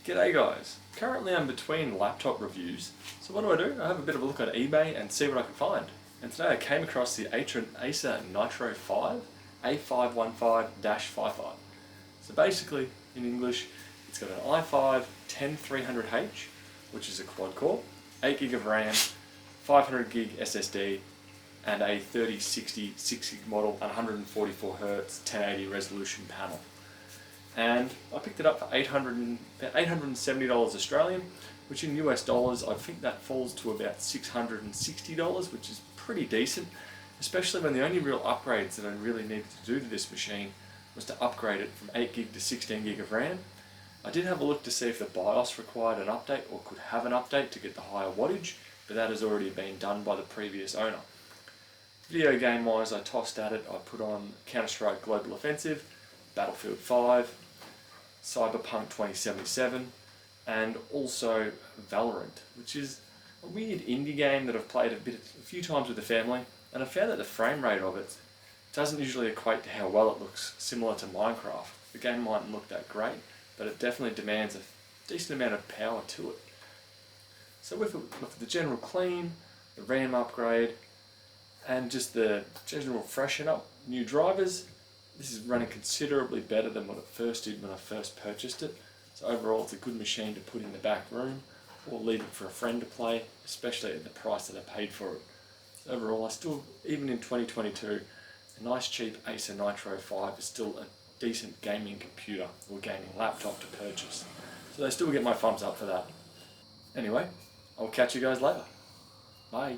G'day guys, currently I'm between laptop reviews, so what do? I have a bit of a look on eBay and see what I can find. And today I came across the Acer Nitro 5 A515-55. So basically, in English, it's got an i5 10300H, which is a quad core, 8GB of RAM, 500GB SSD, and a 3060 6GB model, 144Hz 1080 resolution panel. And I picked it up for about $870 Australian, which in US dollars I think that falls to about $660, which is pretty decent, especially when the only real upgrades that I really needed to do to this machine was to upgrade it from 8GB to 16GB of RAM. I did have a look to see if the BIOS required an update or could have an update to get the higher wattage, but that has already been done by the previous owner. Video game wise, I tossed at it. I put on Counter-Strike Global Offensive, Battlefield 5, Cyberpunk 2077, and also Valorant, which is a weird indie game that I've played a few times with the family, and I found that the frame rate of it doesn't usually equate to how well it looks, similar to Minecraft. The game mightn't look that great, but it definitely demands a decent amount of power to it. So with the general clean, the RAM upgrade, and just the general freshen up, new drivers, this is running considerably better than what it first did when I first purchased it. So overall it's a good machine to put in the back room or leave it for a friend to play, especially at the price that I paid for it. So overall, I still, even in 2022, a nice cheap Acer Nitro 5 is still a decent gaming computer or gaming laptop to purchase. So they still get my thumbs up for that. Anyway, I'll catch you guys later. Bye.